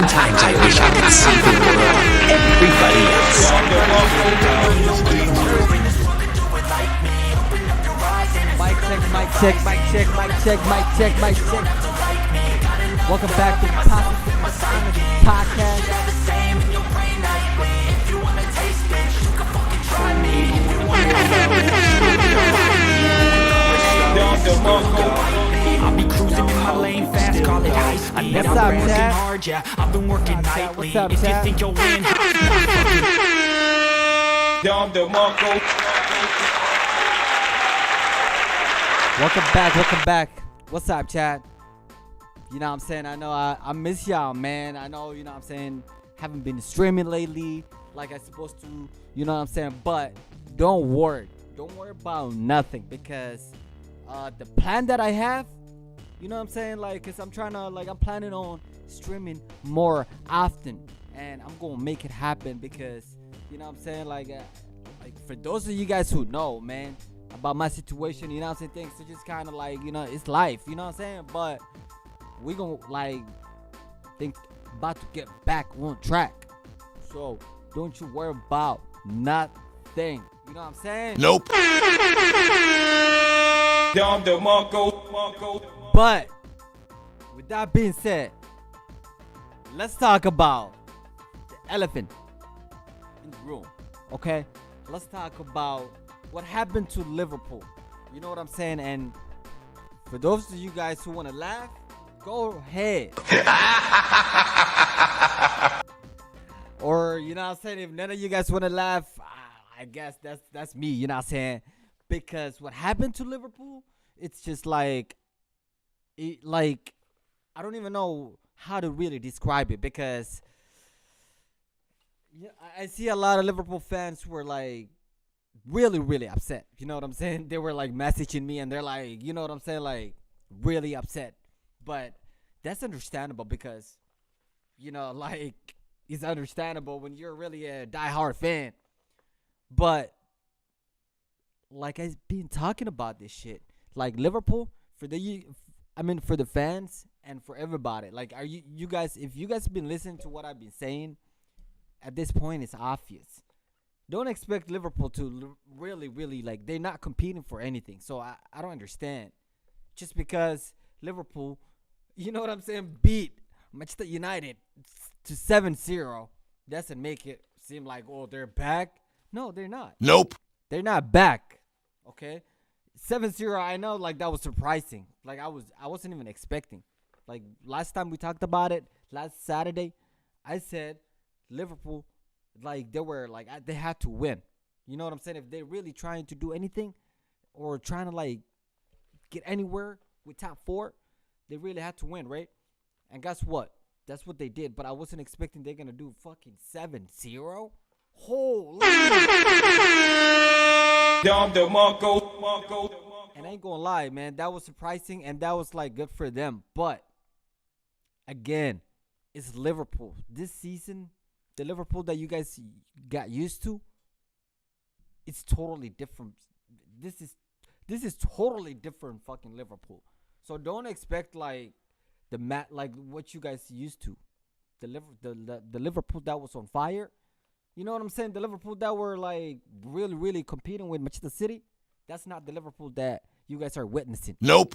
Sometimes I wish I could see the world like everybody else. Mic check, mic check, mic check, mic check, mic check, mic check. Welcome back to the podcast. I'll be cruising in my lane fast, call it high speed. What's I've up, been working Chad? hard, yeah. I've been working nightly. What's up, If you Chad? think you'll win, Welcome back. What's up, Chad? You know what I'm saying? I know I miss y'all, man. I know, you know what I'm saying, haven't been streaming lately like I supposed to, you know what I'm saying? But don't worry. Don't worry about nothing because the plan that I have, you know what I'm saying? Like, cause I'm planning on streaming more often, and I'm gonna make it happen because, you know what I'm saying? Like for those of you guys who know, man, about my situation, you know what I'm saying? Things are just kind of like, you know, it's life, you know what I'm saying? But we gonna think about to get back on track. So don't you worry about nothing. You know what I'm saying? Nope. But with that being said, let's talk about the elephant in the room. Okay? Let's talk about what happened to Liverpool. You know what I'm saying? And for those of you guys who want to laugh, go ahead. Or, you know what I'm saying, if none of you guys want to laugh, I guess that's me, you know what I'm saying? Because what happened to Liverpool, it's just I don't even know how to really describe it because I see a lot of Liverpool fans who were like really, really upset. You know what I'm saying? They were like messaging me and they're like, you know what I'm saying, like really upset. But that's understandable because, you know, like it's understandable when you're really a diehard fan. But like I've been talking about this shit, like Liverpool for the fans and for everybody. Like, are you guys? If you guys have been listening to what I've been saying, at this point it's obvious. Don't expect Liverpool to really, really like they're not competing for anything. So I don't understand. Just because Liverpool, you know what I'm saying, beat Manchester United to 7-0 doesn't make it seem like, oh, they're back. No, they're not. Nope. They're not back. Okay? 7-0, I know, like, that was surprising. Like, I wasn't even expecting. Like, last time we talked about it, last Saturday, I said Liverpool, like, they had to win. You know what I'm saying? If they're really trying to do anything or trying to, like, get anywhere with top four, they really had to win, right? And guess what? That's what they did. But I wasn't expecting they're going to do fucking 7-0. Holy. And I ain't gonna lie, man, that was surprising and that was like good for them. But again, it's Liverpool. This season, the Liverpool that you guys got used to, it's totally different. This is totally different fucking Liverpool. So don't expect like like what you guys used to. The Liverpool that was on fire. You know what I'm saying? The Liverpool that were like really, really competing with Manchester City, that's not the Liverpool that you guys are witnessing. Nope.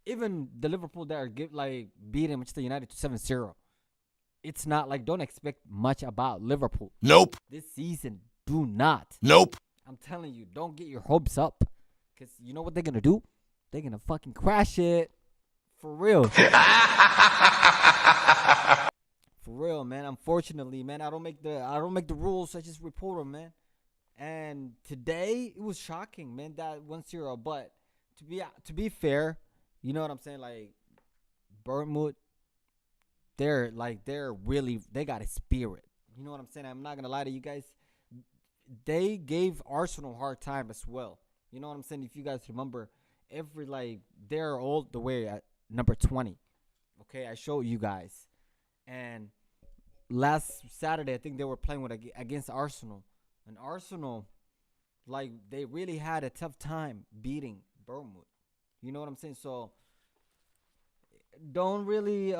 Even the Liverpool that are beating Manchester United to 7-0, it's not like, don't expect much about Liverpool. Nope. This season, do not. Nope. I'm telling you, don't get your hopes up. Because you know what they're going to do? They're going to fucking crash it. For real. For real, man. Unfortunately, man, I don't make the rules. I just report them, man. And today it was shocking, man, that 1-0. But to be fair, you know what I'm saying? Like Bournemouth, they got a spirit. You know what I'm saying? I'm not gonna lie to you guys. They gave Arsenal a hard time as well. You know what I'm saying? If you guys remember, they're all the way at number 20. Okay, I showed you guys. And last Saturday, I think they were playing against Arsenal. And Arsenal, like, they really had a tough time beating Bournemouth. You know what I'm saying? So don't really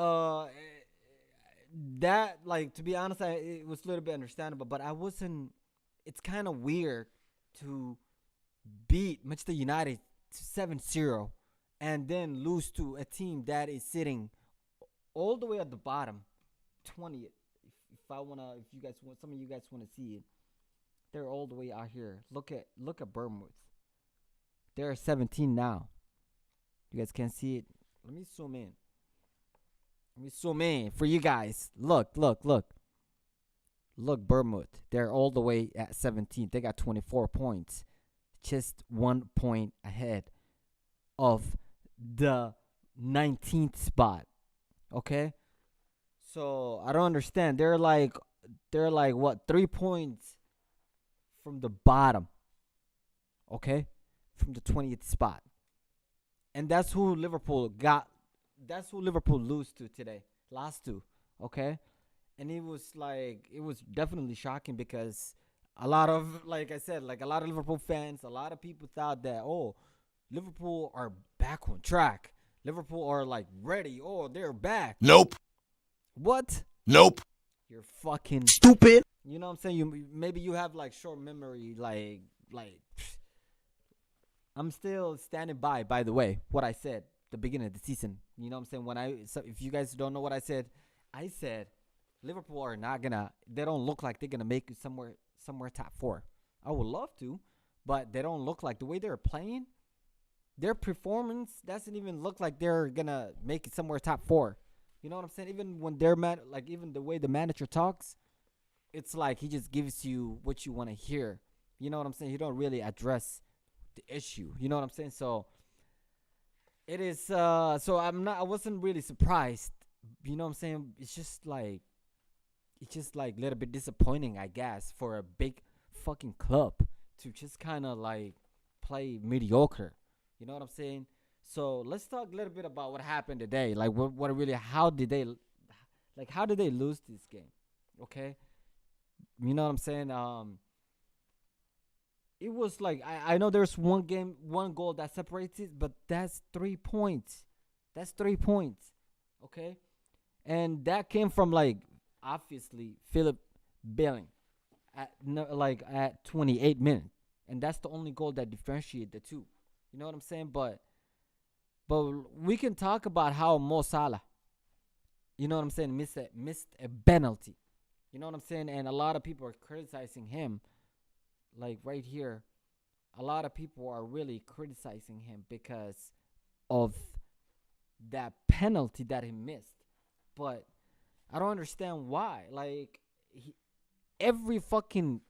that, like, to be honest, it was a little bit understandable, but I wasn't. It's kind of weird to beat Manchester United 7-0 and then lose to a team that is sitting all the way at the bottom, 20th. If you guys want, some of you guys want to see it, they're all the way out here. Look at Bournemouth. They're 17 now. You guys can't see it. Let me zoom in. For you guys. Look, Bournemouth. They're all the way at 17. They got 24 points. Just 1 point ahead of the 19th spot. Okay? So I don't understand. They're like what, 3 points from the bottom. Okay? From the 20th spot. And that's who Liverpool got. That's who Liverpool lose to today. Lost to. Okay? And it was definitely shocking because a lot of, like I said, like a lot of Liverpool fans, a lot of people thought that, oh, Liverpool are back on track. Liverpool are like ready. Oh, they're back. Nope. What? Nope. You're fucking Stupid. You know what I'm saying? Maybe you have like short memory, like I'm still standing by the way, what I said the beginning of the season. You know what I'm saying? If you guys don't know what I said Liverpool are not gonna. They don't look like they're gonna make it somewhere top 4. I would love to, but they don't look like the way they're playing. Their performance doesn't even look like they're gonna make it somewhere top 4. You know what I'm saying? Even when they're even the way the manager talks, it's like he just gives you what you want to hear. You know what I'm saying? He don't really address the issue. You know what I'm saying? So it is. So I wasn't really surprised. You know what I'm saying? It's just like a little bit disappointing, I guess, for a big fucking club to just kind of like play mediocre. You know what I'm saying? So let's talk a little bit about what happened today. Like how did they lose this game? Okay, you know what I'm saying? It was like I know there's one goal that separates it, but that's 3 points. That's 3 points. Okay, and that came from like obviously Philip Billing at 28 minutes, and that's the only goal that differentiated the two. You know what I'm saying? But we can talk about how Mo Salah, you know what I'm saying, missed a penalty. You know what I'm saying? And a lot of people are criticizing him. Like right here, a lot of people are really criticizing him because of that penalty that he missed. But I don't understand why. Like every fucking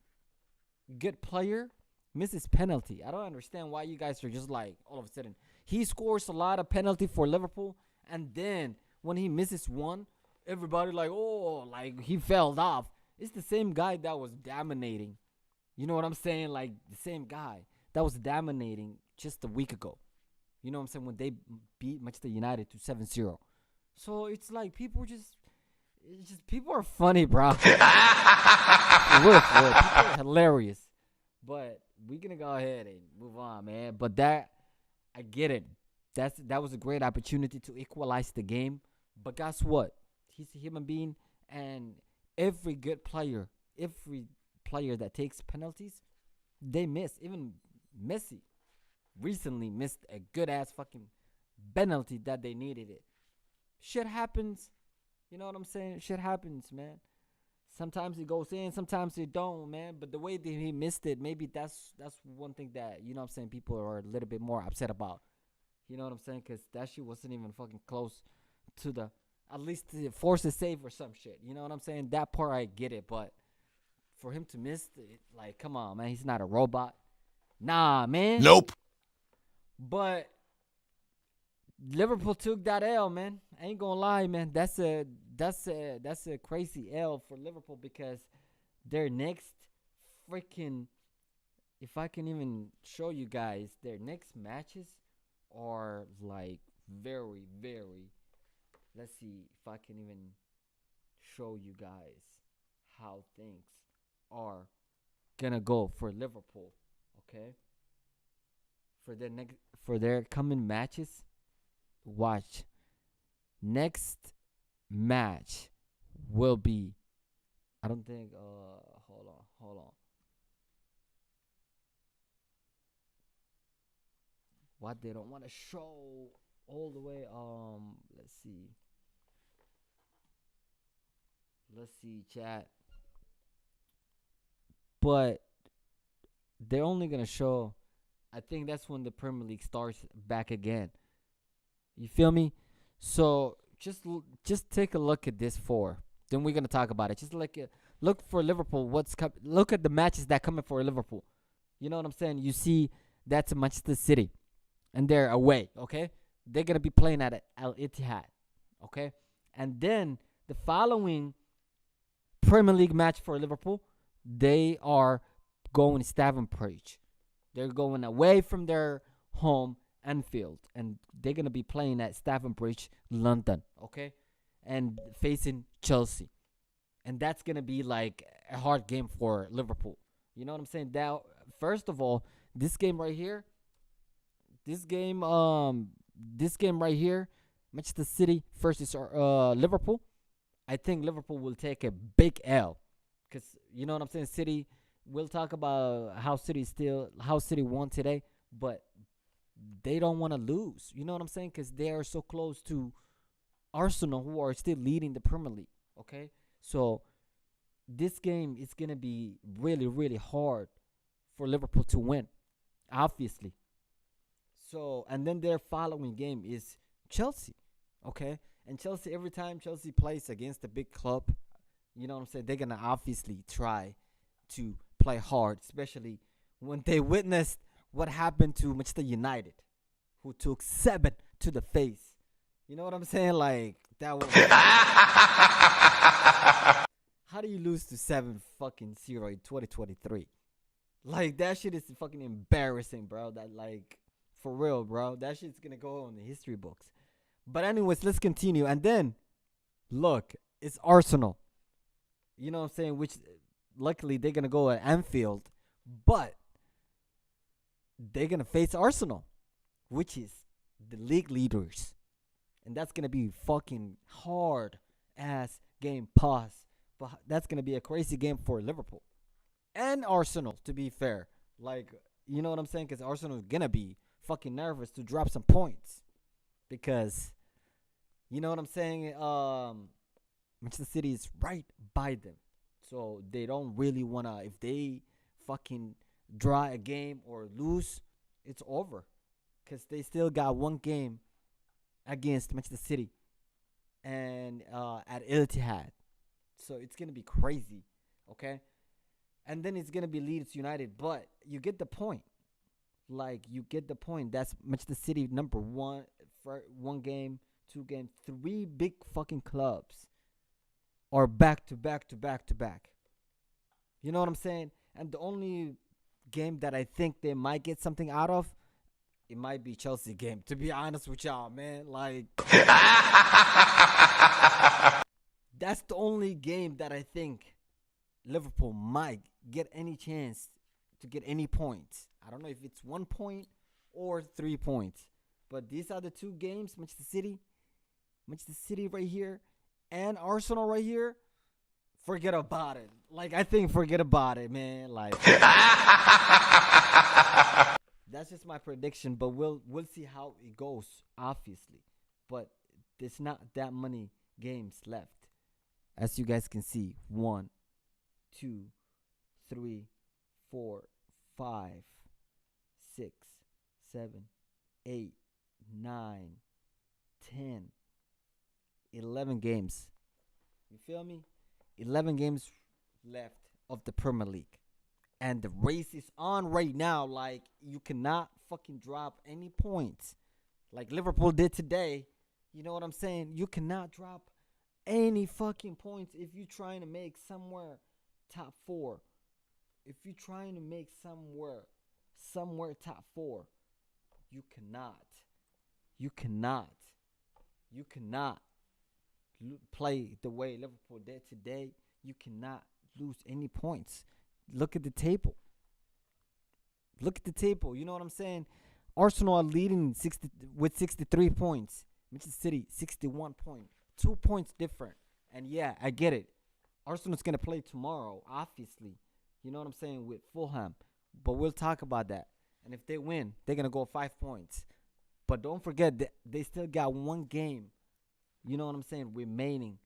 good player misses penalty. I don't understand why you guys are just like all of a sudden he scores a lot of penalty for Liverpool, and then when he misses one, everybody like, oh, like he fell off. It's the same guy that was dominating. You know what I'm saying? Like the same guy that was dominating just a week ago. You know what I'm saying? When they beat Manchester United to 7-0. So it's like people are funny, bro. People are hilarious. But we're going to go ahead and move on, man. But I get it. That was a great opportunity to equalize the game. But guess what? He's a human being, and every good player, every player that takes penalties, they miss. Even Messi recently missed a good-ass fucking penalty that they needed it. Shit happens. You know what I'm saying? Shit happens, man. Sometimes it goes in, sometimes it don't, man. But the way that he missed it, maybe that's one thing that, you know what I'm saying, people are a little bit more upset about. You know what I'm saying? Because that shit wasn't even fucking close to at least to force a save or some shit. You know what I'm saying? That part, I get it. But for him to miss it, like, come on, man. He's not a robot. Nah, man. Nope. But Liverpool took that L, man. I ain't gonna lie, man. That's a crazy L for Liverpool because their next freaking, if I can even show you guys, their next matches are like very, very. Let's see if I can even show you guys how things are gonna go for Liverpool. Okay. For their coming matches. Watch. Next match will be. I don't think. Hold on. What they don't want to show all the way. Let's see. Let's see, chat. But they're only gonna show. I think that's when the Premier League starts back again. You feel me? So just take a look at this four. Then we're gonna talk about it. Just look for Liverpool. Look at the matches that coming for Liverpool. You know what I'm saying? You see that's Manchester City, and they're away. Okay, they're gonna be playing at Al Ittihad. Okay, and then the following Premier League match for Liverpool, they are going to Stamford Bridge. They're going away from their home Anfield, and they're gonna be playing at Stamford Bridge, London. Okay, and facing Chelsea, and that's gonna be like a hard game for Liverpool. You know what I'm saying? Now, first of all, this game right here, this game right here, Manchester City versus Liverpool. I think Liverpool will take a big L, because you know what I'm saying. City. We'll talk about how City won today, but they don't want to lose. You know what I'm saying? Because they are so close to Arsenal, who are still leading the Premier League. Okay, so this game is gonna be really, really hard for Liverpool to win, obviously. So, and then their following game is Chelsea. Okay, and Chelsea, every time Chelsea plays against a big club, you know what I'm saying, they're gonna obviously try to play hard, especially when they witnessed what happened to Manchester United, who took 7 to the face. You know what I'm saying? Like, that was... How do you lose to 7 fucking 0 in 2023? Like, that shit is fucking embarrassing, bro. That, like, for real, bro. That shit's gonna go on the history books. But anyways, let's continue. And then, look, it's Arsenal. You know what I'm saying? Which, luckily, they're gonna go at Anfield. But they're going to face Arsenal, which is the league leaders. And that's going to be fucking hard-ass game. Pause. But that's going to be a crazy game for Liverpool. And Arsenal, to be fair. Like, you know what I'm saying? Because Arsenal is going to be fucking nervous to drop some points. Because, you know what I'm saying? Manchester City is right by them. So they don't really want to, if they fucking draw a game or lose, it's over, because they still got one game against Manchester City and at Etihad, so it's gonna be crazy. Okay, and then it's gonna be Leeds United, but you get the point. Like, you get the point. That's Manchester City number one for 1 game, 2 game, 3 big fucking clubs are back to back to back to back. You know what I'm saying? And the only game that I think they might get something out of, it might be Chelsea game, to be honest with y'all, man. Like, that's the only game that I think Liverpool might get any chance to get any points. I don't know if it's 1 point or 3 points, but these are the 2 games. Manchester City right here, and Arsenal right here. Forget about it. Like, I think forget about it, man. Like, that's just my prediction, but we'll see how it goes, obviously. But there's not that many games left. As you guys can see, 1, 2, 3, 4, 5, 6, 7, 8, 9, 10, 11 games. You feel me? 11 games left of the Premier League. And the race is on right now. Like, you cannot fucking drop any points like Liverpool did today. You know what I'm saying? You cannot drop any fucking points if you're trying to make somewhere top 4. If you're trying to make somewhere top 4, you cannot play the way Liverpool did today. You cannot lose any points. Look at the table. You know what I'm saying? Arsenal are leading with 63 points. Manchester City 61 points. 2 points different. And yeah, I get it. Arsenal's gonna play tomorrow, obviously. You know what I'm saying, with Fulham. But we'll talk about that. And if they win, they're gonna go 5 points. But don't forget that they still got one game. You know what I'm saying, remaining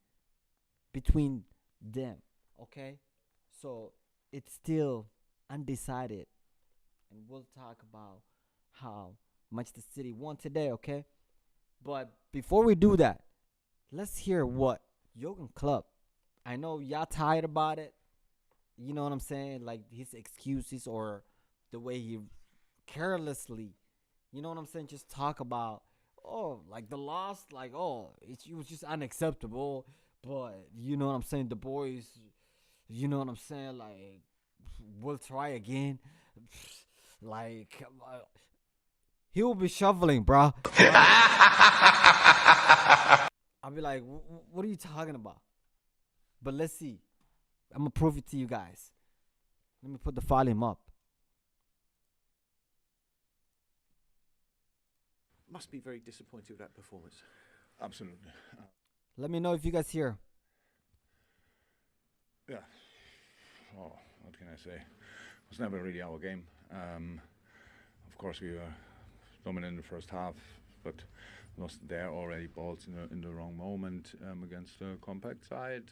between them. Okay, so it's still undecided, and we'll talk about how much the City won today. Okay, but before we do that, let's hear what Jurgen Klopp. I know y'all tired about it. You know what I'm saying? Like his excuses or the way he carelessly, you know what I'm saying? Just talk about, oh, like the loss, like, oh, it was just unacceptable. But you know what I'm saying? The boys, you know what I'm saying? Like, we'll try again. Like, he will be shoveling, bro. I'll be like, what are you talking about? But let's see. I'm going to prove it to you guys. Let me put the volume up. Must be very disappointed with that performance. Absolutely. Let me know if you guys hear. Yeah. Oh, what can I say? It was never really our game. Of course, we were dominant in the first half, but lost there already balls in the wrong moment against a compact side.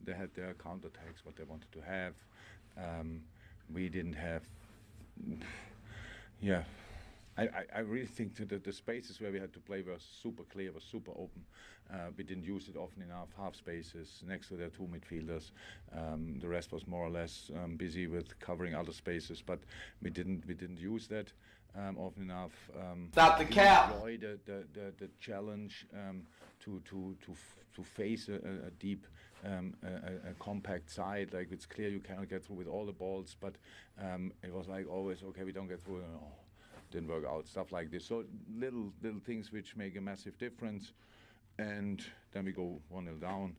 They had their counterattacks, what they wanted to have. We didn't have. Yeah. I really think that the spaces where we had to play were super clear, were super open. We didn't use it often enough. Half spaces next to their two midfielders. The rest was more or less busy with covering other spaces, but we didn't use that often enough. Stop the cap. Enjoy the challenge to face a deep. A compact side, like it's clear you cannot get through with all the balls, but it was like always, okay, we don't get through. Didn't work out, stuff like this. So little things which make a massive difference, and then we go 1-0 down.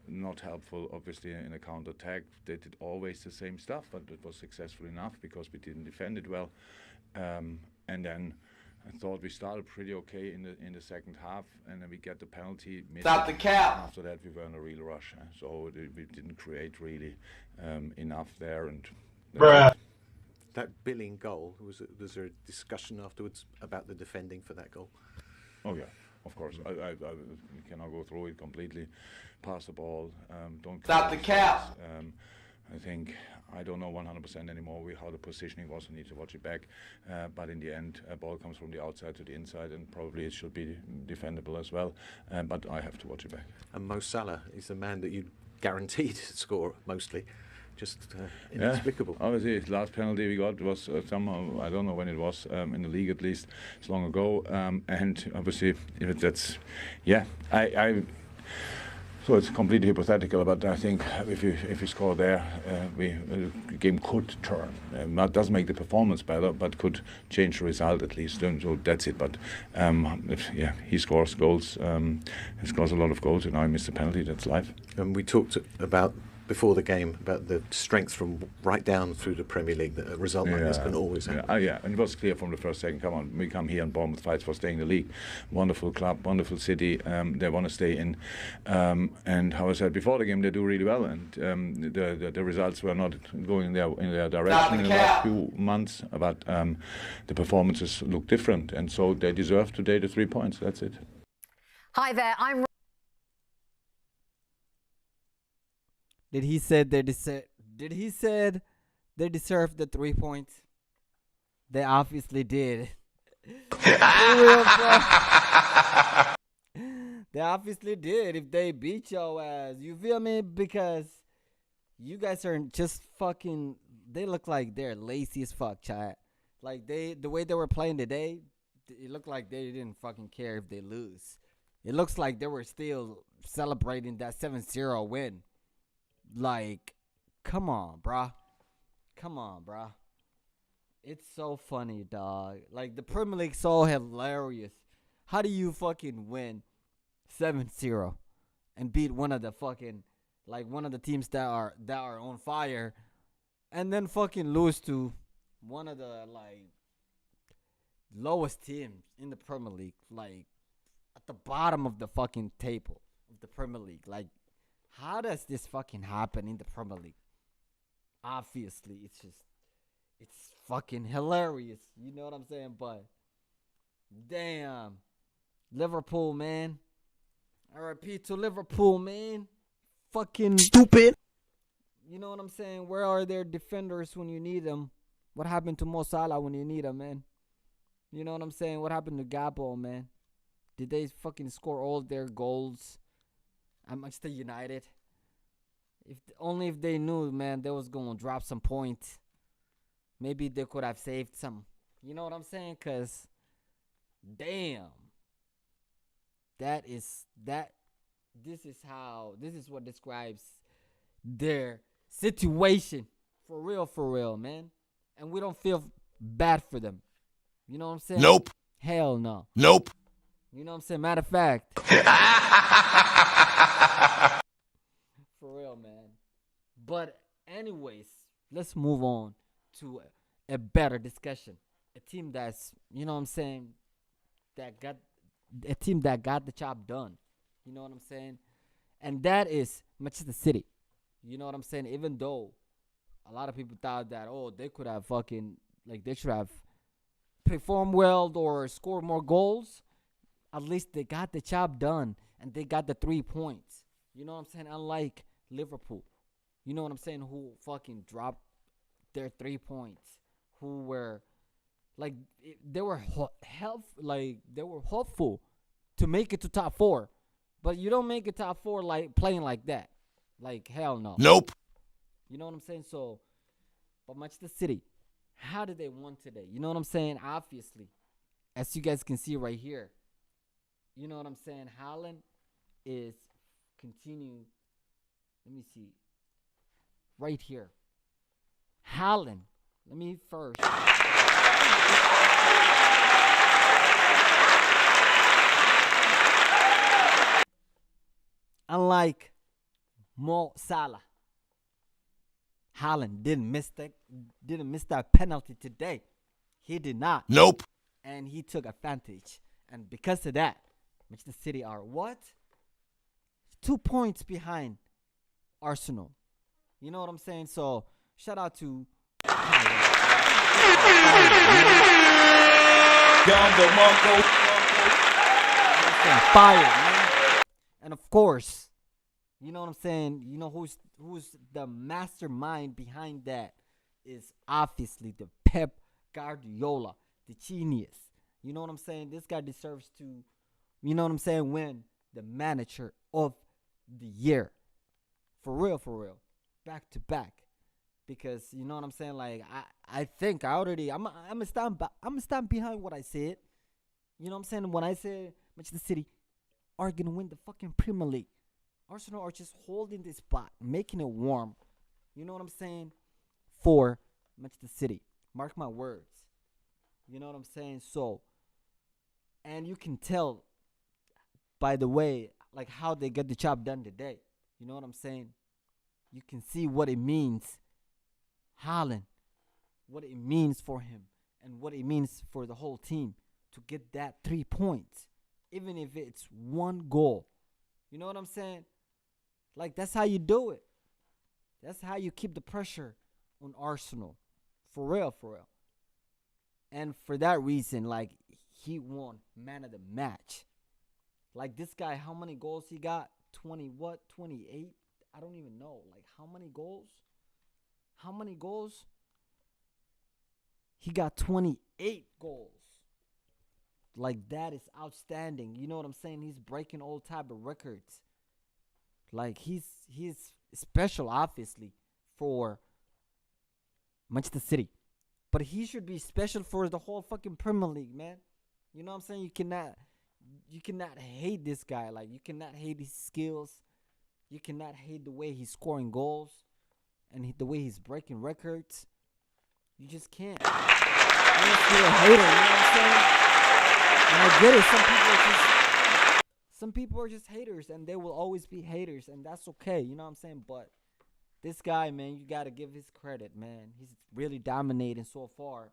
Not helpful, obviously, in a counter-attack. They did always the same stuff, but it was successful enough because we didn't defend it well. And then I thought we started pretty okay in the second half, and then we get the penalty. Stop the cap. After that, we were in a real rush, so we didn't create really enough there. And Bruh. That Billing goal, was there a discussion afterwards about the defending for that goal? Oh yeah, of course. I cannot go through it completely. Pass the ball. Don't Stop the cap. I think I don't know 100% anymore how the positioning was. I need to watch it back. But in the end, a ball comes from the outside to the inside, and probably it should be defendable as well. But I have to watch it back. And Mo Salah is the man that you guaranteed to score mostly. Just inexplicable. Yeah, obviously, the last penalty we got was somehow, I don't know when it was, in the league at least, it's long ago. And obviously, so it's completely hypothetical, but I think if you score there, the game could turn. That doesn't make the performance better, but could change the result at least. So that's it. But he scores goals. He scores a lot of goals, and now he missed the penalty. That's life. And we talked about before the game about the strength from right down through the Premier League that a result like this can always happen. Yeah, and it was clear from the first second. Come on, we come here and Bournemouth fights for staying in the league. Wonderful club, wonderful city. They want to stay in. And how I said before the game, they do really well. And the results were not going in their direction in the last few months, but the performances look different, and so they deserve today the 3 points. That's it. Hi there, I'm. Did he said they deserved the 3 points? They obviously did. They obviously did if they beat your ass. You feel me? Because you guys are just fucking. They look like they're lazy as fuck, chat. Like the way they were playing today, it looked like they didn't fucking care if they lose. It looks like they were still celebrating that 7-0 win. Like, come on, bruh. Come on, bruh. It's so funny, dog. Like, the Premier League's so hilarious. How do you fucking win 7-0 and beat one of the fucking, like, one of the teams that are on fire, and then fucking lose to one of the, like, lowest teams in the Premier League, like, at the bottom of the fucking table. of the Premier League. Like, how does this fucking happen in the Premier League? Obviously, it's fucking hilarious. You know what I'm saying? But damn, Liverpool, man. RIP to Liverpool, man. Fucking stupid. You know what I'm saying? Where are their defenders when you need them? What happened to Mo Salah when you need him, man? You know what I'm saying? What happened to Gabo, man? Did they fucking score all their goals at Manchester United? Only if they knew, man, they was going to drop some points. Maybe they could have saved some. You know what I'm saying? Because, damn. This is what describes their situation. For real, man. And we don't feel bad for them. You know what I'm saying? Nope. Hell no. Nope. You know what I'm saying? Matter of fact. For real, man. But anyways, let's move on to a better discussion. A team that's, you know what I'm saying, that got the job done. You know what I'm saying? And that is Manchester City. You know what I'm saying? Even though a lot of people thought that, they could have they should have performed well or scored more goals. At least they got the job done and they got the 3 points. You know what I'm saying? Unlike Liverpool. You know what I'm saying? Who fucking dropped their 3 points. Who were they were hopeful to make it to top 4. But you don't make it top 4 like playing like that. Like, hell no. Nope. You know what I'm saying? So, but Manchester City, how did they win today? You know what I'm saying? Obviously, as you guys can see right here, you know what I'm saying? Haaland is continue. Let me see. Right here. Haaland. Let me first. Unlike Mo Salah, Haaland didn't miss that penalty today. He did not. Nope. And he took advantage. And because of that, Manchester City are what? 2 points behind Arsenal. You know what I'm saying? So, shout out to fire, man. And of course, you know what I'm saying? You know who's the mastermind behind that is obviously the Pep Guardiola, the genius. You know what I'm saying? This guy deserves to, you know what I'm saying, win the manager of the year. For real. Back to back. Because you know what I'm saying? Like I think I'm gonna stand behind what I said. You know what I'm saying? When I said Manchester City are gonna win the fucking Premier League. Arsenal are just holding this spot, making it warm. You know what I'm saying? For Manchester City. Mark my words. You know what I'm saying? So, and you can tell by the way, like how they get the job done today. You know what I'm saying? You can see what it means. Haaland, what it means for him and what it means for the whole team to get that 3 points, even if it's 1 goal. You know what I'm saying? Like, that's how you do it. That's how you keep the pressure on Arsenal. For real. And for that reason, like, he won man of the match. Like, this guy, how many goals he got? 28? I don't even know. Like, how many goals? He got 28 goals. Like, that is outstanding. You know what I'm saying? He's breaking all type of records. Like, he's special, obviously, for Manchester City. But he should be special for the whole fucking Premier League, man. You know what I'm saying? You cannot hate this guy. Like, you cannot hate his skills. You cannot hate the way he's scoring goals and the way he's breaking records. You just can't. You just be a hater, you know what I'm saying? And I get it. Some people are just haters, and they will always be haters, and that's okay. You know what I'm saying? But this guy, man, you got to give his credit, man. He's really dominating so far,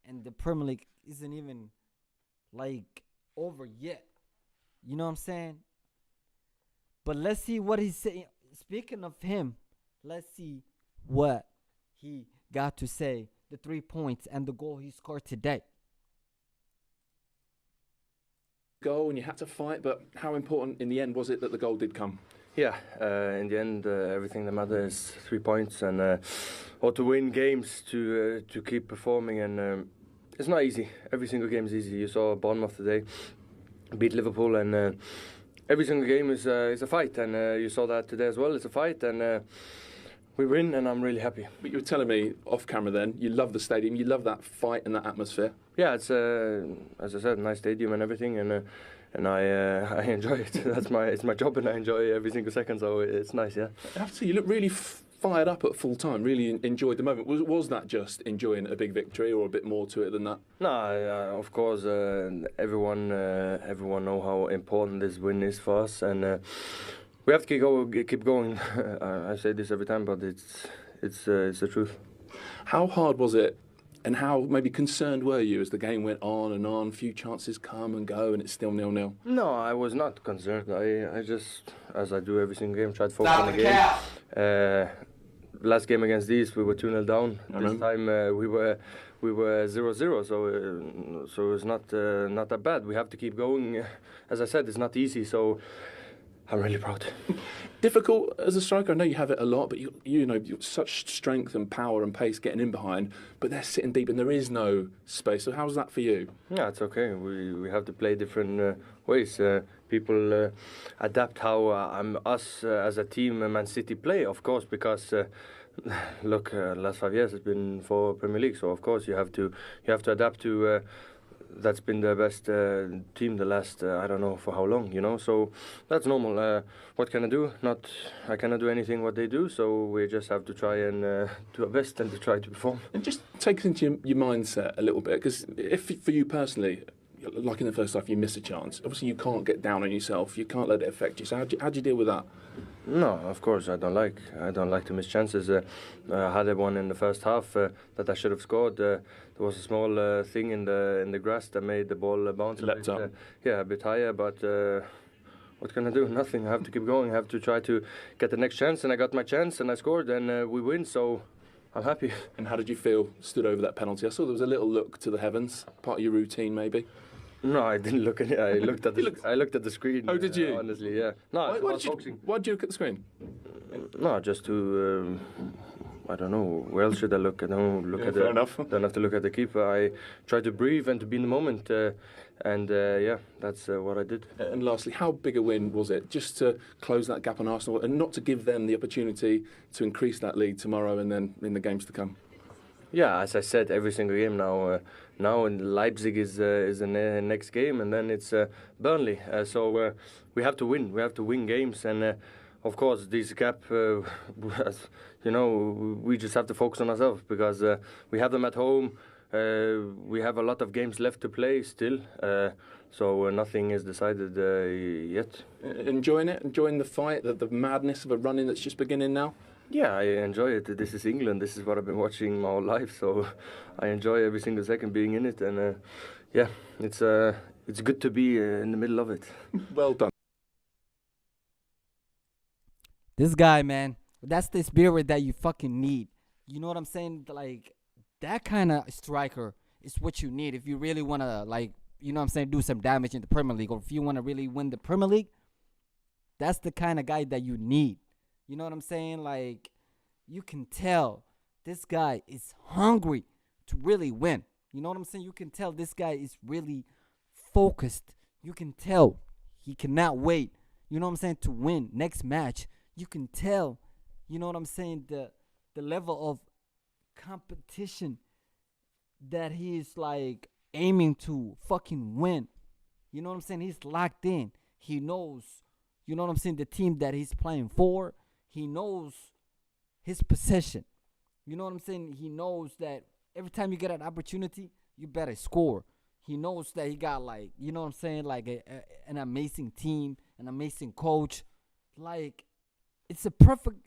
and the Premier League isn't even, like, over yet. You know what I'm saying? But let's see what he's saying. Speaking of him, let's see what he got to say. The 3 points and the goal he scored today. Goal and you had to fight, but how important in the end was it that the goal did come? Yeah, in the end, everything that matters is 3 points, and or to win games, to keep performing, and it's not easy. Every single game is easy. You saw Bournemouth today beat Liverpool, and every single game is a fight, and you saw that today as well. It's a fight, and we win, and I'm really happy. But you were telling me off camera then, you love the stadium, you love that fight and that atmosphere. Yeah, it's as I said, a nice stadium and everything, and I enjoy it. It's my job, and I enjoy every single second. So it's nice. Yeah. I have to say, you look really fired up at full time. Really enjoyed the moment. Was that just enjoying a big victory, or a bit more to it than that? No, of course, everyone know how important this win is for us, and we have to keep going. I say this every time, but it's the truth. How hard was it, and how maybe concerned were you as the game went on and on? Few chances come and go, and it's still 0-0. No, I was not concerned. I just, as I do every single game, try to focus on the game. Last game against these, we were 2-0 down. This time we were 0-0, so it's not that bad. We have to keep going. As I said, it's not easy, so I'm really proud. Difficult as a striker. I know you have it a lot, but you know you've such strength and power and pace getting in behind. But they're sitting deep, and there is no space. So how's that for you? Yeah, it's okay. We have to play different ways. People adapt how us as a team, Man City, play. Of course, because look, last 5 years has been for Premier League. So of course you have to adapt to. That's been the best team the last I don't know for how long, you know. So that's normal. What can I do? I cannot do anything what they do. So we just have to try and do our best and to try to perform. And just take us into your mindset a little bit, because if for you personally, like in the first half, you miss a chance. Obviously, you can't get down on yourself. You can't let it affect you. So how do you deal with that? No, of course I don't like to miss chances. I had one in the first half that I should have scored. There was a small thing in the grass that made the ball bounce a bit higher. But what can I do? Nothing. I have to keep going. I have to try to get the next chance, and I got my chance, and I scored, and we win. So I'm happy. And how did you feel stood over that penalty? I saw there was a little look to the heavens, part of your routine maybe. No, I didn't look at it. I looked at I looked at the screen. Oh, did you? Honestly, yeah. No, why did you look at the screen? No, just to. I don't know. Where else should I look? I don't look at fair enough. Don't have to look at the keeper. I try to breathe and to be in the moment. Yeah, that's what I did. And lastly, how big a win was it? Just to close that gap on Arsenal and not to give them the opportunity to increase that lead tomorrow and then in the games to come. Yeah, as I said, every single game now. Now Leipzig is the next game, and then it's Burnley. So we have to win. We have to win games, and of course this gap. You know, we just have to focus on ourselves because we have them at home. We have a lot of games left to play still. So nothing is decided yet. Enjoying it, enjoying the fight, the madness of a run-in that's just beginning now. Yeah, I enjoy it. This is England. This is what I've been watching my whole life. So I enjoy every single second being in it. And yeah, it's good to be in the middle of it. Well done. This guy, man, that's the spirit that you fucking need. You know what I'm saying? Like, that kind of striker is what you need if you really want to, like, you know what I'm saying, do some damage in the Premier League. Or if you want to really win the Premier League, that's the kind of guy that you need. You know what I'm saying? Like, you can tell this guy is hungry to really win. You know what I'm saying? You can tell this guy is really focused. You can tell he cannot wait, you know what I'm saying, to win next match. You can tell, you know what I'm saying, the level of competition that he is, like, aiming to fucking win. You know what I'm saying? He's locked in. He knows, you know what I'm saying, the team that he's playing for. He knows his position. You know what I'm saying? He knows that every time you get an opportunity, you better score. He knows that he got, like, you know what I'm saying, like an amazing team, an amazing coach. Like, it's a perfect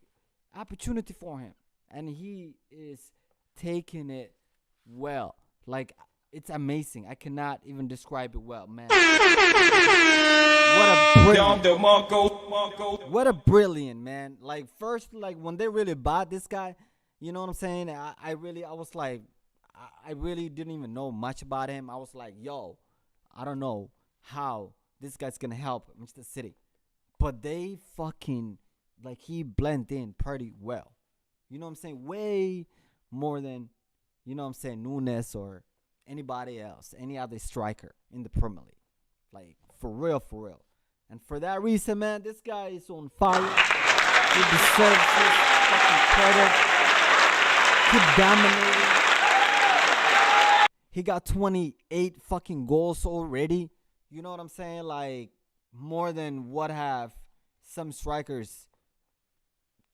opportunity for him. And he is taking it well. Like, It's amazing. I cannot even describe it well, man. What a brilliant. What a brilliant, man. Like, first, like, when they really bought this guy, you know what I'm saying? I was like, I really didn't even know much about him. I was like, yo, I don't know how this guy's going to help Manchester City. But they fucking, like, he blended in pretty well. You know what I'm saying? Way more than, you know what I'm saying, Nunes or anybody else, any other striker in the Premier League. Like, for real, for real. And for that reason, man, this guy is on fire. He deserves his fucking credit. Keep dominating. He got 28 fucking goals already. You know what I'm saying? Like, more than what have some strikers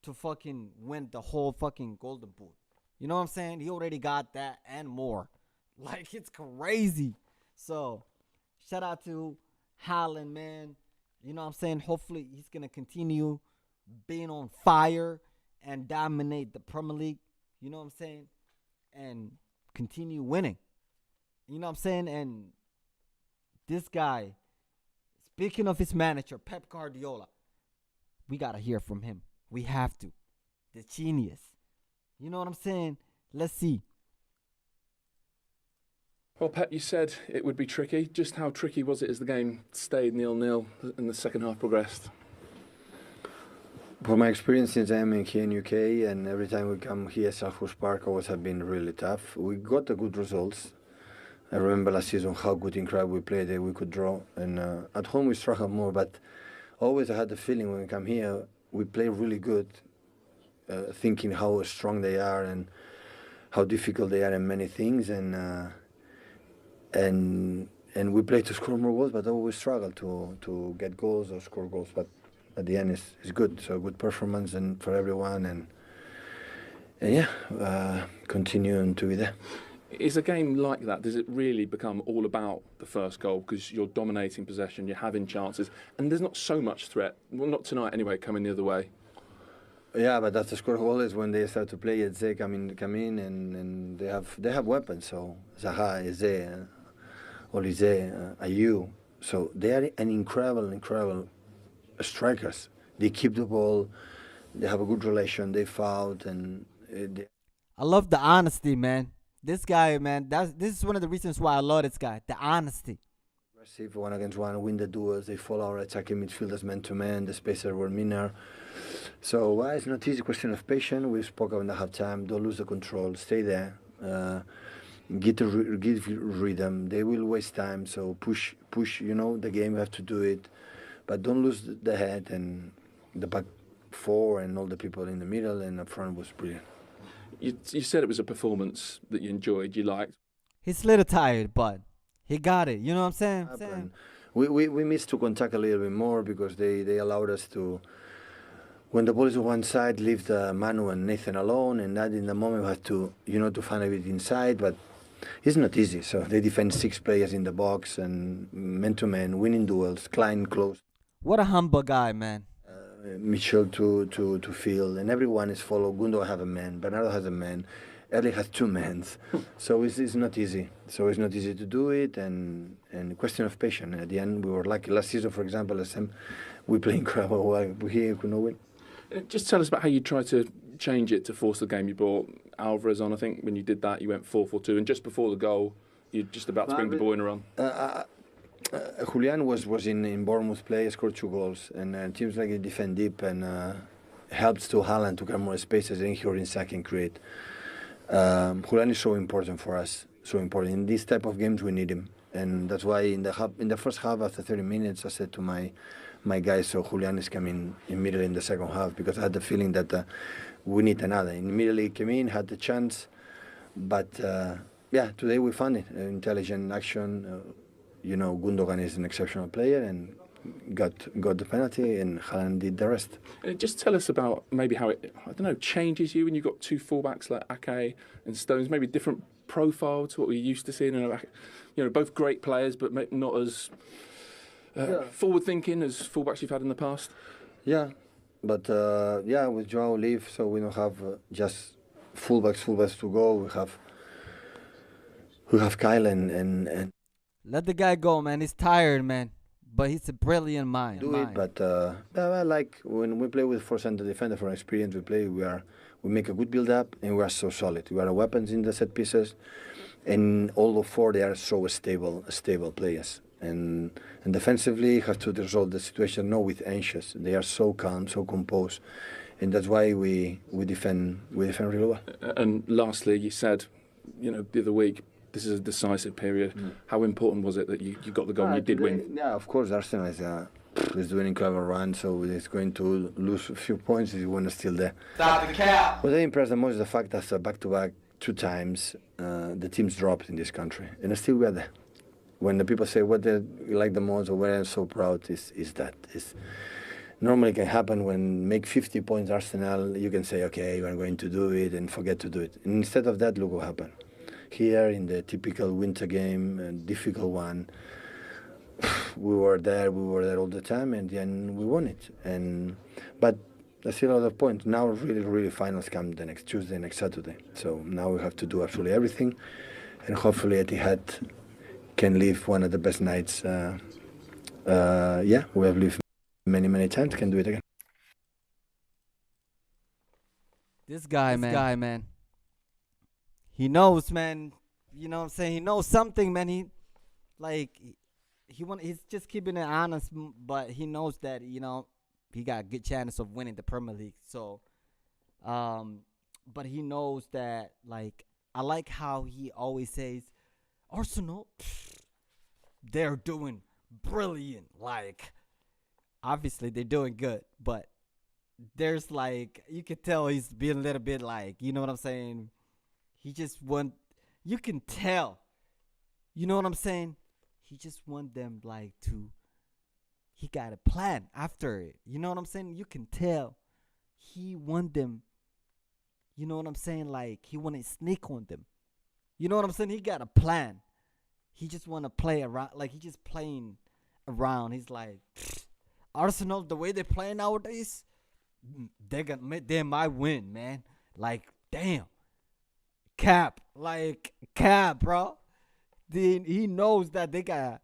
to fucking win the whole fucking Golden Boot. You know what I'm saying? He already got that and more. Like, it's crazy. So, shout out to Haaland, man. You know what I'm saying? Hopefully, he's going to continue being on fire and dominate the Premier League. You know what I'm saying? And continue winning. You know what I'm saying? And this guy, speaking of his manager, Pep Guardiola, we got to hear from him. We have to. The genius. You know what I'm saying? Let's see. Well, Pep, you said it would be tricky. Just how tricky was it as the game stayed 0-0 and the second half progressed? From my experience since I'm here in UK, and every time we come here, Selhurst Park always have been really tough. We got the good results. I remember last season how good in crowd we played. We could draw, and at home we struggled more. But always I had the feeling when we come here, we play really good, thinking how strong they are and how difficult they are in many things, and we play to score more goals, but always struggle to get goals or score goals. But at the end, it's good. So good performance and for everyone, and yeah, continuing to be there. Is a game like that, does it really become all about the first goal because you're dominating possession, you're having chances, and there's not so much threat? Well, not tonight anyway, coming the other way. Yeah, but that's the score goal is when they start to play. They come in and they have weapons. So Zaha, Eze, Olise, Ayew. So they are an incredible strikers. They keep the ball. They have a good relation. They fouled and. I love the honesty, man. This guy, man. This is one of the reasons why I love this guy. The honesty. Aggressive, 1-against-1, win the duels. They follow our attacking midfielders man to man. The spacer were Minar. So it's not easy. Question of patience. We spoke about the halftime. Don't lose the control. Stay there. Give rhythm. They will waste time. So push. You know the game. You have to do it, but don't lose the head. And the back four and all the people in the middle and up front was brilliant. You said it was a performance that you enjoyed, you liked. He's a little tired, but he got it. You know what I'm saying? We missed to contact a little bit more because they allowed us to, when the ball is on one side, leave the Manu and Nathan alone, and that in the moment we had to, to find a bit inside, but it's not easy. So they defend 6 players in the box and man-to-man, winning duels, Klein close. What a humble guy, man. Mitchell to field, and everyone is follow. Gundo have a man, Bernardo has a man, Erling has 2 men. So it's not easy. So it's not easy to do it, and question of patience. At the end, we were lucky. Last season, for example, we played incredible well. Here, we could not win. Just tell us about how you tried to change it to force the game. You brought Alvarez on. I think when you did that, you went 4-4-2, and just before the goal, you're just about to bring De Bruyne on. Julian was in Bournemouth play, scored 2 goals, and teams like it defend deep and helps to Haaland to get more spaces and he inside can create. Julian is so important for us, so important. In this type of games we need him, and that's why in the first half, after 30 minutes, I said to my guys, so Julian is coming immediately in the second half because I had the feeling that we need another. Immediately he came in, had the chance, but today we found it, intelligent action. Gundogan is an exceptional player and got the penalty, and Haaland did the rest. Just tell us about maybe how it, changes you when you've got 2 fullbacks like Ake and Stones, maybe different profile to what we're used to seeing. Both great players, but not as forward-thinking as fullbacks you've had in the past. Yeah, but with Joao leave, so we don't have just fullbacks to go. We have we have Kyle and Let the guy go, man. He's tired, man. But he's a brilliant mind. do it. But I like when we play with four center defender from experience. We make a good build up and we are so solid. We are weapons in the set pieces, and all the four they are so stable players. And defensively, have to resolve the situation not with anxious. They are so calm, so composed, and that's why we defend really well. And lastly, you said, the other week, this is a decisive period. How important was it that you got the goal and you did win? Yeah, of course, Arsenal is doing an incredible run, so it's going to lose a few points if we're still there. Stop the cap. What I impressed the most is the fact that back-to-back 2 times the teams dropped in this country, and still we are there. When the people say what they like the most or what I'm so proud is that. Normally it can happen when make 50 points Arsenal, you can say, okay, you are going to do it and forget to do it. And instead of that, look what happened. Here in the typical winter game, a difficult one, we were there all the time, and then we won it. But there's still a lot of points. Now really finals come the next Tuesday, next Saturday. So now we have to do absolutely everything, and hopefully Etihad can live one of the best nights. We have lived many times, can do it again. This guy, man. He knows, man. You know what I'm saying? He knows something, man. He's just keeping it honest, but he knows that, he got a good chance of winning the Premier League. So, but he knows that, I like how he always says, Arsenal, they're doing brilliant. Obviously they're doing good, but there's you can tell he's being a little bit you know what I'm saying? He just you can tell, you know what I'm saying? He just want them he got a plan after it. You know what I'm saying? You can tell he want them, you know what I'm saying? He want to sneak on them. You know what I'm saying? He got a plan. He just want to play around. He just playing around. He's Arsenal, the way they play nowadays, they might win, man. Damn. Cap, bro. He knows that they got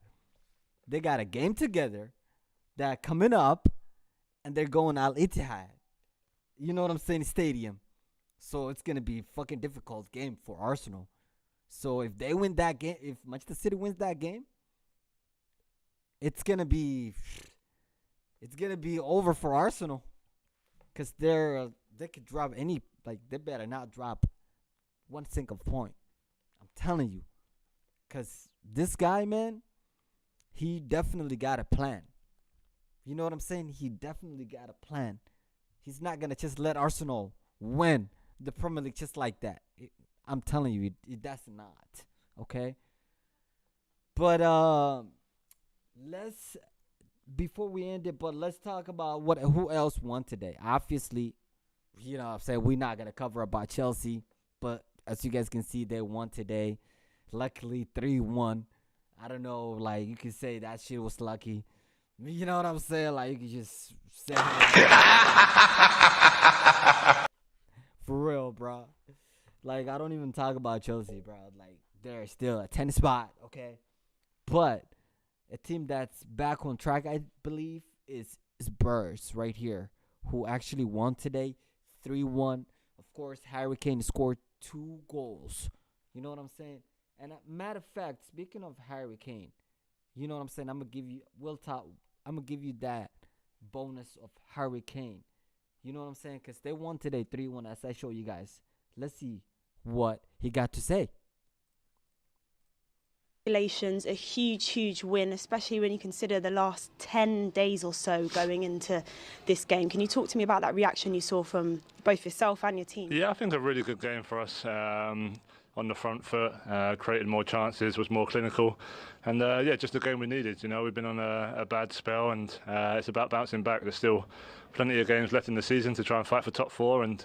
a game together that coming up, and they're going Al Ittihad. You know what I'm saying? Stadium. So it's gonna be a fucking difficult game for Arsenal. So if they win that game, if Manchester City wins that game, it's gonna be over for Arsenal, because they could drop any they better not drop one single point. I'm telling you, because this guy, man, he definitely got a plan. You know what I'm saying? He definitely got a plan. He's not gonna just let Arsenal win the Premier League just like that. I'm telling you, that's not okay. But before we end it, let's talk about who else won today. Obviously, you know what I'm saying, we're not gonna cover about Chelsea, but as you guys can see, they won today. Luckily 3-1. I don't know, you can say that shit was lucky. You know what I'm saying? You can just say for real, bro. I don't even talk about Chelsea, bro. They're still a 10 spot, okay? But a team that's back on track, I believe, is Spurs right here, who actually won today, 3-1. Of course, Harry Kane scored 2 goals. You know what I'm saying? And matter of fact, speaking of Harry Kane, you know what I'm saying? I'm gonna give you that bonus of Harry Kane. You know what I'm saying? Because they won today 3-1, as I show you guys. Let's see what he got to say. Congratulations, a huge win, especially when you consider the last 10 days or so going into this game. Can you talk to me about that reaction you saw from both yourself and your team? Yeah, I think a really good game for us. On the front foot, created more chances, was more clinical, and just the game we needed. We've been on a bad spell, and it's about bouncing back. There's still plenty of games left in the season to try and fight for top 4, and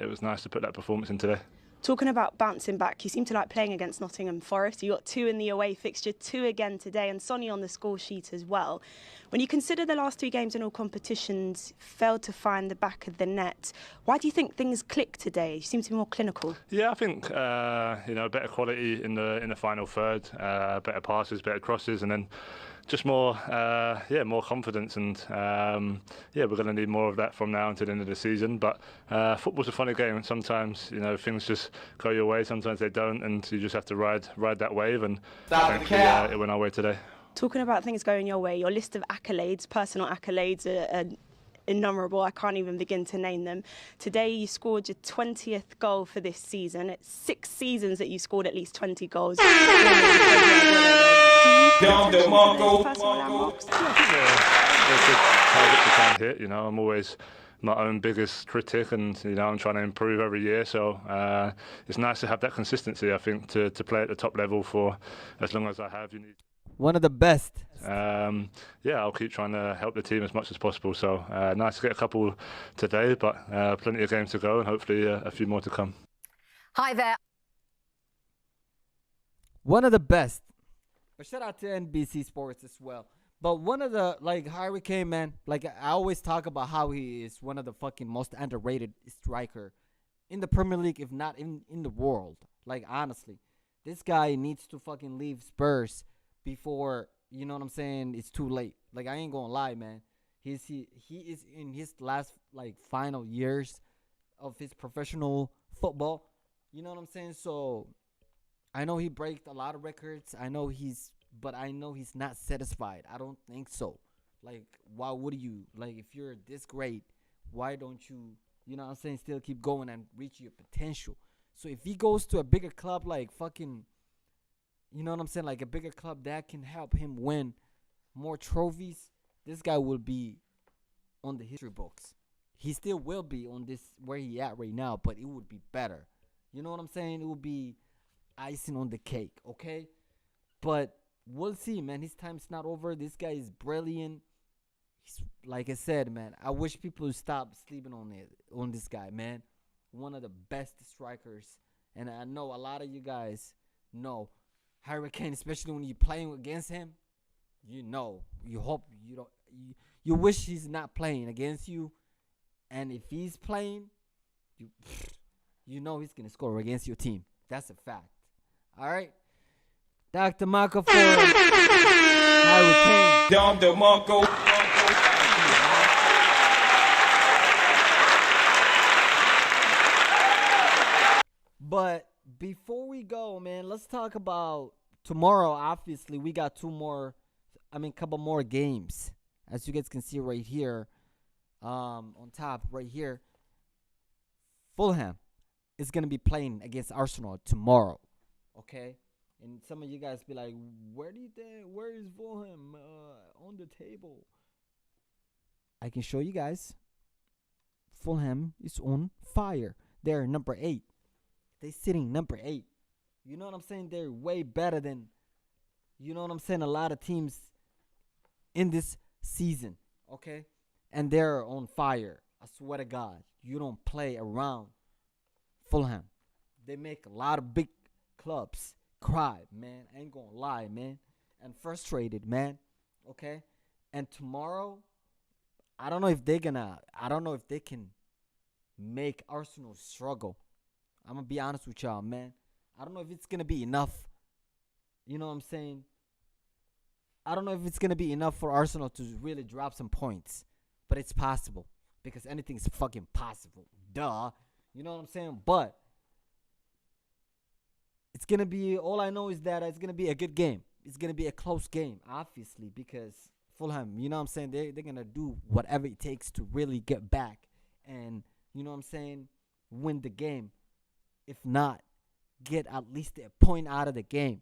it was nice to put that performance in today. Talking about bouncing back, you seem to like playing against Nottingham Forest. You got 2 in the away fixture, 2 again today, and Sonny on the score sheet as well. When you consider the last 3 games in all competitions, failed to find the back of the net, why do you think things click today? You seem to be more clinical. Yeah, I think better quality in the final third, better passes, better crosses, and then just more confidence, and we're going to need more of that from now until the end of the season. But football's a funny game, and sometimes things just go your way, sometimes they don't, and you just have to ride that wave. And thankfully, it went our way today. Talking about things going your way, your list of accolades, personal accolades, are innumerable. I can't even begin to name them. Today you scored your 20th goal for this season. It's 6 seasons that you scored at least 20 goals. I'm always my own biggest critic, and I'm trying to improve every year. So it's nice to have that consistency. I think to play at the top level for as long as I have. You need one of the best. I'll keep trying to help the team as much as possible. So nice to get a couple today, but plenty of games to go, and hopefully a few more to come. Hi there. One of the best. But shout out to NBC Sports as well. But one of the, Harry Kane, man, I always talk about how he is one of the fucking most underrated striker in the Premier League, if not in the world. Honestly, this guy needs to fucking leave Spurs before, you know what I'm saying, it's too late. I ain't gonna lie, man. He is in his last, final years of his professional football. You know what I'm saying? So I know he breaks a lot of records. But I know he's not satisfied. I don't think so. Why would you? If you're this great, why don't you, you know what I'm saying, still keep going and reach your potential? So if he goes to a bigger club, fucking, you know what I'm saying, a bigger club that can help him win more trophies, this guy will be on the history books. He still will be on this, where he at right now, but it would be better. You know what I'm saying? It would be icing on the cake, okay? But we'll see, man. His time's not over. This guy is brilliant. He's, like I said, man, I wish people would stop sleeping on this guy, man. One of the best strikers. And I know a lot of you guys know Harry Kane, especially when you're playing against him. You hope you wish he's not playing against you. And if he's playing, you know he's going to score against your team. That's a fact. All right? Dr. Marco for Harry Kane. Dr. Marco. But before we go, man, let's talk about tomorrow. Obviously, we got couple more games. As you guys can see right here, on top right here, Fulham is going to be playing against Arsenal tomorrow. Okay? And some of you guys be like, where is Fulham on the table? I can show you guys. Fulham is on fire. They're number 8. They're sitting number 8. You know what I'm saying? They're way better than, you know what I'm saying, a lot of teams in this season. Okay? And they're on fire. I swear to God. You don't play around Fulham. They make a lot of big clubs cry, man. I ain't gonna lie, man. And frustrated, man. Okay? And tomorrow, I don't know if they can make Arsenal struggle. I'm gonna be honest with y'all, man. I don't know if it's gonna be enough. You know what I'm saying? I don't know if it's gonna be enough for Arsenal to really drop some points. But it's possible. Because anything's fucking possible. Duh. You know what I'm saying? But it's going to be, all I know is that it's going to be a good game. It's going to be a close game, obviously, because Fulham, you know what I'm saying, they're going to do whatever it takes to really get back and, you know what I'm saying, win the game. If not, get at least a point out of the game.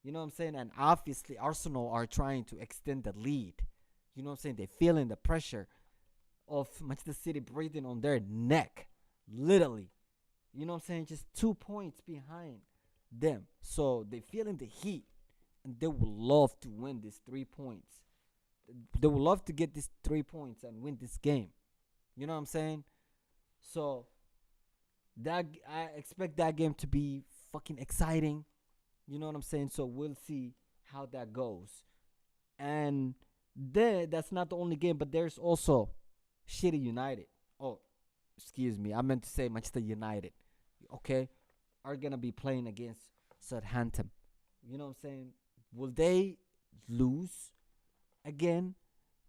You know what I'm saying? And obviously, Arsenal are trying to extend the lead. You know what I'm saying? They're feeling the pressure of Manchester City breathing on their neck. Literally. You know what I'm saying? Just 2 points behind them. So they're feeling the heat. And they would love to win these 3 points. They would love to get these 3 points and win this game. You know what I'm saying? So I expect that game to be fucking exciting. You know what I'm saying? So we'll see how that goes. And then that's not the only game, but there's also Shitty United. Oh, excuse me. I meant to say Manchester United. Okay? Are going to be playing against Southampton. You know what I'm saying? Will they lose again?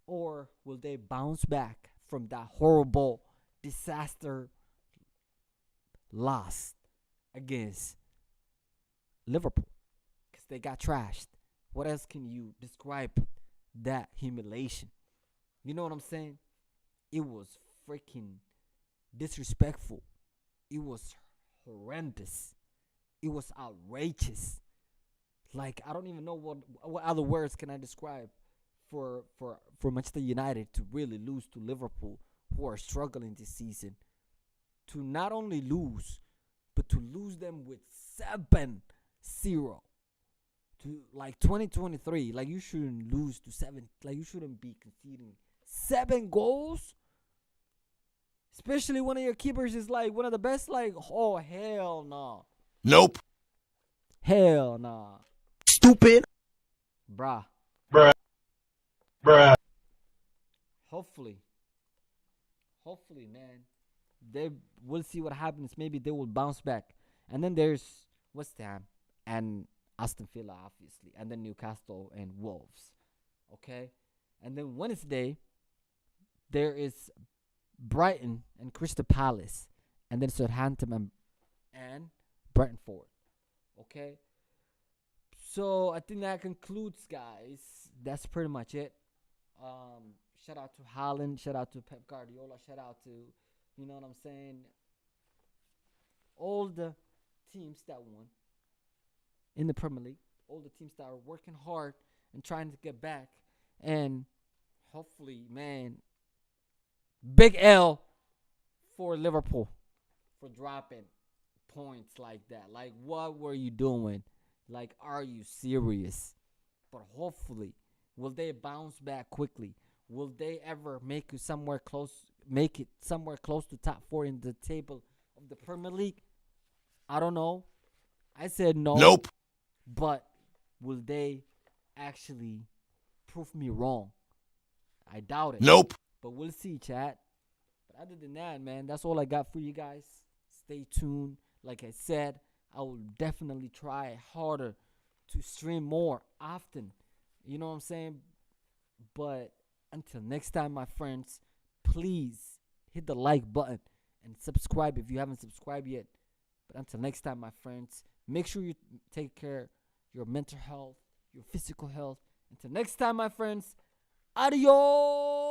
Or will they bounce back from that horrible disaster loss against Liverpool? Because they got trashed. What else can you describe that humiliation? You know what I'm saying? It was freaking disrespectful. It was horrendous. It was outrageous. Like, I don't even know what other words can I describe for Manchester United to really lose to Liverpool, who are struggling this season. To not only lose, but to lose them with 7-0. To like 2023, like you shouldn't lose to 7. Like you shouldn't be conceding 7 goals. Especially one of your keepers is like one of the best. Like, oh hell no. Nope. Hell nah. Stupid. Bruh. Hopefully, man, they will see what happens. Maybe they will bounce back. And then there's West Ham and Aston Villa, obviously, and then Newcastle and Wolves. Okay, and then Wednesday there is Brighton and Crystal Palace, and then Southampton and Brentford. Okay, so I think that concludes, guys. That's pretty much it. Shout out to Haaland, shout out to Pep Guardiola, shout out to, you know what I'm saying, all the teams that won in the Premier League, all the teams that are working hard and trying to get back, and hopefully, man, big L for Liverpool for dropping points like that. Like, what were you doing? Like, are you serious? But hopefully, will they bounce back quickly? Will they ever make it somewhere close to top 4 in the table of the Premier League? I don't know. I said no. Nope. But will they actually prove me wrong? I doubt it. Nope. But we'll see, chat. But other than that, man, that's all I got for you guys. Stay tuned. Like I said, I will definitely try harder to stream more often. You know what I'm saying? But until next time, my friends, please hit the like button and subscribe if you haven't subscribed yet. But until next time, my friends, make sure you take care of your mental health, your physical health. Until next time, my friends, adios.